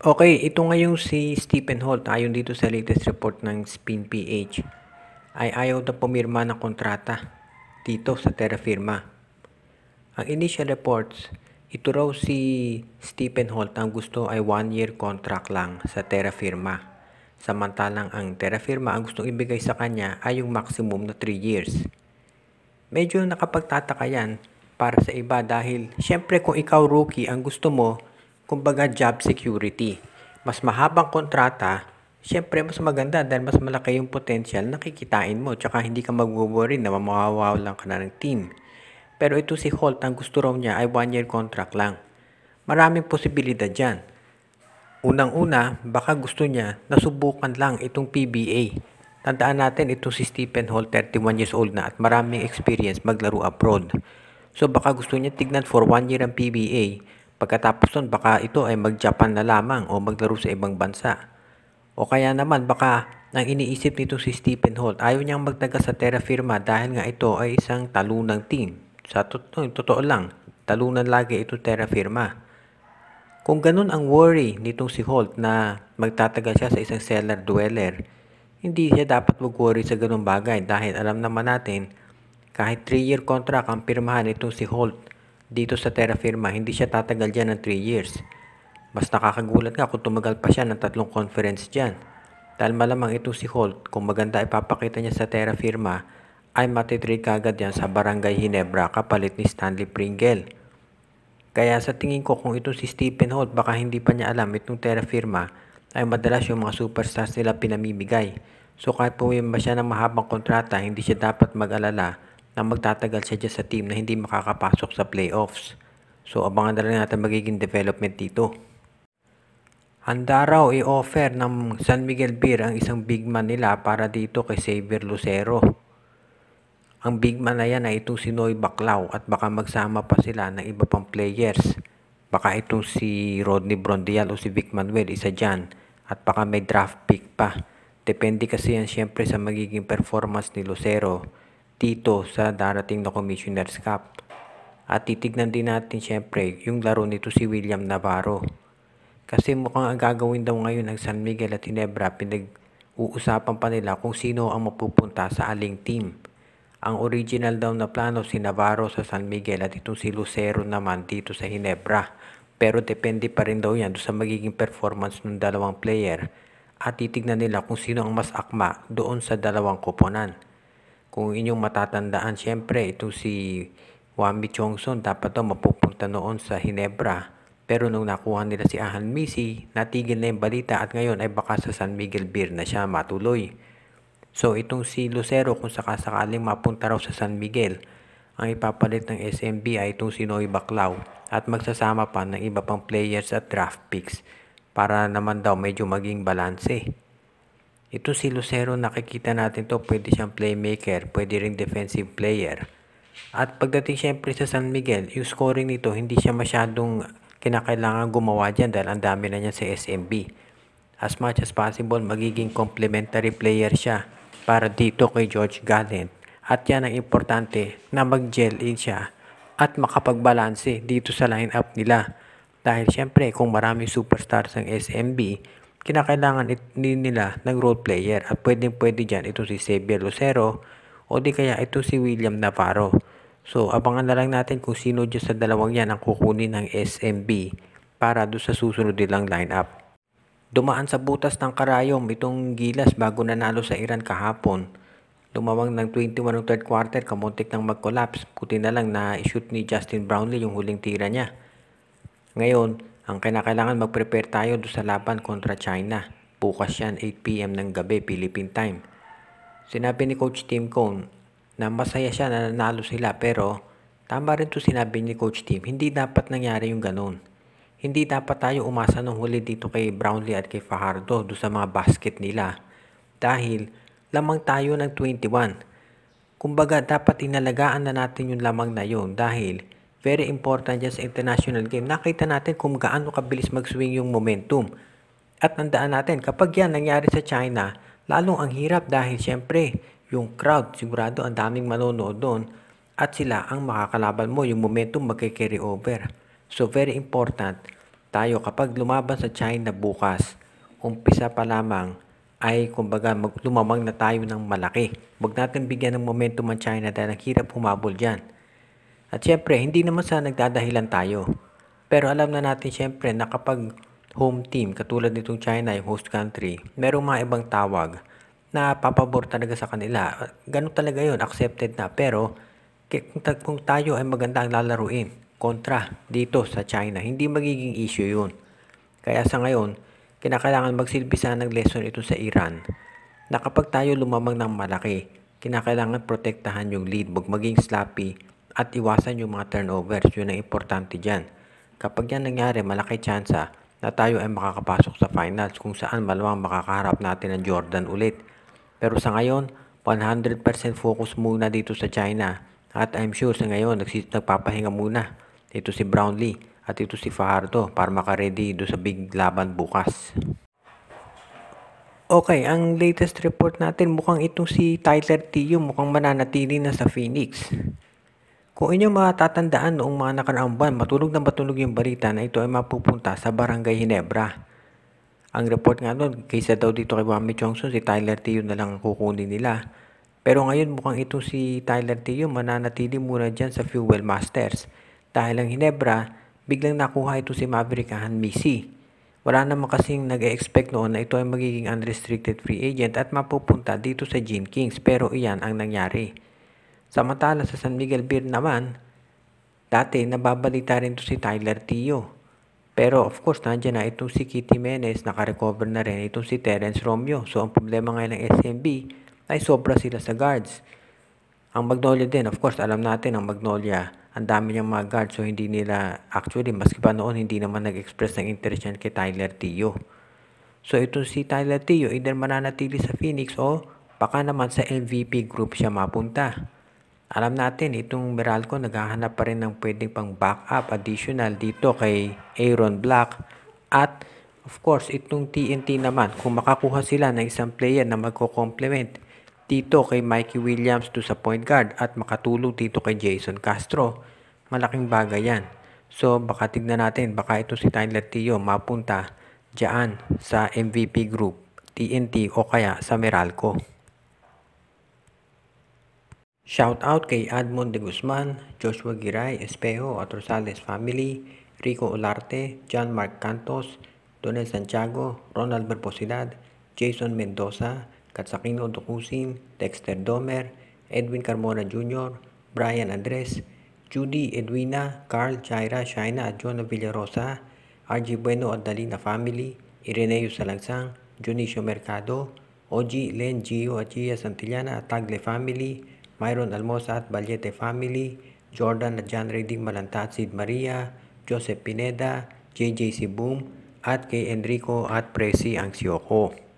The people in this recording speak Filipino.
Okay, ito ngayong si Stephen Holt ayon dito sa latest report ng Spin PH ay ayaw na pumirma ng kontrata dito sa Terra Firma. Ang initial reports, ito raw si Stephen Holt ang gusto ay 1-year contract lang sa Terra Firma. Samantalang ang Terra Firma ang gustong ibigay sa kanya ay yung maximum na 3 years. Medyo nakapagtataka yan para sa iba dahil syempre kung ikaw rookie ang gusto mo, kumbaga job security. Mas mahabang kontrata, syempre mas maganda dahil mas malaki yung potential na kikitain mo tsaka hindi ka mag-worry na mawawalan ka na ng team. Pero ito si Holt, ang gusto raw niya ay 1-year contract lang. Maraming posibilidad dyan. Unang-una, baka gusto niya nasubukan lang itong PBA. Tandaan natin itong si Stephen Holt, 31 years old na at maraming experience maglaro abroad. So baka gusto niya tignan for 1 year ang PBA. Pagkatapos nun baka ito ay mag-Japan na lamang o maglaro sa ibang bansa. O kaya naman baka ang iniisip nito si Stephen Holt, ayaw niyang magtaga sa Terra Firma dahil nga ito ay isang talunang team. Sa totoo lang, talunan lagi ito Terra Firma. Kung ganun ang worry nitong si Holt na magtatagal siya sa isang cellar dweller, hindi siya dapat mag-worry sa ganung bagay dahil alam naman natin kahit 3-year contract ang pirmahan itong si Holt dito sa Terra Firma, hindi siya tatagal dyan ng 3 years. Mas nakakagulat nga kung tumagal pa siya ng 3 conference dyan. Dahil malamang itong si Holt, kung maganda ipapakita niya sa Terra Firma, ay matitrade kagad yan sa Barangay Ginebra kapalit ni Stanley Pringle. Kaya sa tingin ko kung itong si Stephen Holt, baka hindi pa niya alam itong Terra Firma, ay madalas yung mga superstars nila pinamimigay. So kahit pumirma siya ng mahabang kontrata, hindi siya dapat mag-alala na magtatagal siya dyan sa team na hindi makakapasok sa playoffs. So abangan na rin natin magiging development dito. Handa raw i-offer ng San Miguel Beer ang isang big man nila para dito kay Xavier Lucero. Ang big man na yan ay itong si Noy Baclao at baka magsama pa sila ng iba pang players. Baka itong si Rodney Brondial o si Vic Manuel, isa dyan. At baka may draft pick pa. Depende kasi yan syempre sa magiging performance ni Lucero dito sa darating na Commissioner's Cup. At titignan din natin syempre yung laro nito si William Navarro. Kasi mukhang ang gagawin daw ngayon ng San Miguel at Ginebra, pinag-uusapan pa nila kung sino ang mapupunta sa aling team. Ang original daw na plano si Navarro sa San Miguel at itong si Lucero naman dito sa Ginebra. Pero depende pa rin daw yan sa magiging performance ng dalawang player at titignan nila kung sino ang mas akma doon sa dalawang koponan. Kung inyong matatandaan, syempre itong si Wami Chongson dapat daw mapupunta noon sa Ginebra. Pero nung nakuha nila si Ahan Misi, natigil na yung balita at ngayon ay baka sa San Miguel Beer na siya matuloy. So itong si Lucero kung sakasakaling mapunta raw sa San Miguel, ang ipapalit ng SMB ay itong si Noy Baclao at magsasama pa ng iba pang players at draft picks para naman daw medyo maging balanse. Ito si Lucero, nakikita natin to, pwede siyang playmaker, pwede ring defensive player. At pagdating syempre sa San Miguel, yung scoring nito hindi siya masyadong kinakailangan gumawa dyan dahil ang dami na niya sa SMB. As much as possible, magiging complementary player siya para dito kay George Gallant. At yan ang importante na mag-gel in siya at makapagbalanse dito sa lineup nila. Dahil syempre kung maraming superstars ang SMB, kinakailangan nila ng role player at pwede dyan ito si Xavier Lucero o di kaya ito si William Navarro. So abangan na lang natin kung sino dyan sa dalawang yan ang kukunin ng SMB para doon sa susunod nilang lineup. Dumaan sa butas ng karayom itong Gilas bago nanalo sa Iran kahapon. Lumawang ng 21 ng third quarter, kamuntik nang mag-collapse. Buti na lang na i-shoot ni Justin Brownlee yung huling tira niya. Ngayon, ang kinakailangan mag-prepare tayo doon sa laban kontra China. Bukas yan, 8 PM ng gabi, Philippine time. Sinabi ni Coach Tim Cone na masaya siya na nanalo sila pero tama rin to sinabi ni Coach Tim, hindi dapat nangyari yung ganun. Hindi dapat tayo umasa nung huli dito kay Brownlee at kay Fajardo do sa mga basket nila. Dahil lamang tayo ng 21. Kumbaga dapat inalagaan na natin yung lamang na yun dahil very important dyan sa international game. Nakita natin kung gaano kabilis mag-swing yung momentum. At tandaan natin kapag yan nangyari sa China, lalong ang hirap dahil syempre yung crowd sigurado ang daming manonood doon at sila ang makakalaban mo, yung momentum magke-carry over. So very important tayo kapag lumaban sa China bukas, umpisa pa lamang ay kumbaga lumamang na tayo ng malaki. Huwag natin bigyan ng momentum ang China dahil ang hirap humabol dyan. At syempre, hindi naman sa nagdadahilan tayo. Pero alam na natin syempre na kapag home team, katulad nitong China, yung host country, merong mga ibang tawag na papabor talaga sa kanila. Ganun talaga yun, accepted na. Pero kung tayo ay maganda ang lalaruin kontra dito sa China, hindi magiging issue yun. Kaya sa ngayon, kinakailangan magsilbi sana ng lesson ito sa Iran na kapag tayo lumamang ng malaki, kinakailangan protektahan yung lead, huwag maging sloppy at iwasan yung mga turnovers. Yun ang importante dyan. Kapag yan nangyari, malaki tsansa na tayo ay makakapasok sa finals kung saan malamang makakaharap natin ng Jordan ulit. Pero sa ngayon, 100% focus muna dito sa China. At I'm sure sa ngayon, nagpapahinga muna. Ito si Brownlee at ito si Fajardo para makaready do sa big laban bukas. Okay, ang latest report natin mukhang itong si Tyler Teo mukhang mananatili na sa Phoenix. Kung inyong matatandaan noong mga nakaraang buwan, matunog na matunog yung balita na ito ay mapupunta sa Barangay Ginebra. Ang report nga doon, kaysa daw dito kay Wami Chongson, si Tyler Teo na lang kukunin nila. Pero ngayon mukhang itong si Tyler Teo mananatili muna dyan sa Fuel Masters. Dahil ang Ginebra, biglang nakuha ito si Maverick Hanmisi. Wala naman kasing nag-expect noon na ito ay magiging unrestricted free agent at mapupunta dito sa Gene Kings. Pero iyan ang nangyari. Samantala sa San Miguel Beer naman, dati nababalita rin ito si Tyler Teo. Pero of course, nandiyan na itong si Kitty Menes, nakarecover na rin itong si Terence Romeo. So ang problema ngayon ng SMB ay sobra sila sa guards. Ang Magnolia din, of course, alam natin ang Magnolia, ang dami niyang mga guards. So hindi nila, actually, maski pa noon, hindi naman nag-express ng interest yan kay Tyler Teo. So itong si Tyler Teo, either mananatili sa Phoenix o baka naman sa MVP group siya mapunta. Alam natin, itong Meralco naghahanap pa rin ng pwedeng pang backup additional dito kay Aaron Black. At of course, itong TNT naman, kung makakuha sila ng isang player na magko-complement dito kay Mikey Williams to sa point guard at makatulong dito kay Jason Castro, malaking bagay yan. So baka tignan natin, baka ito si Tyler Teo mapunta dyan sa MVP group, TNT o kaya sa Meralco. Shout out kay Admond de Guzman, Joshua Giray, Espejo at Rosales family, Rico Olarte, John Mark Cantos, Donel Santiago, Ronald Berposidad, Jason Mendoza, Katsakino Dokusin, Dexter Domer, Edwin Carmona Jr., Brian Andres, Judy Edwina, Carl Jaira Shaina at Jonah Villarosa, RG Bueno at Dalina family, Ireneo Salangsang, Junicio Mercado, OG Len Gio at Gia Santillana at Tagle family, Myron Almosa at Balyete family, Jordan at John Redding Malanta at Sid Maria, Joseph Pineda, JJ Boom at kay Enrico at Presi Angsioko.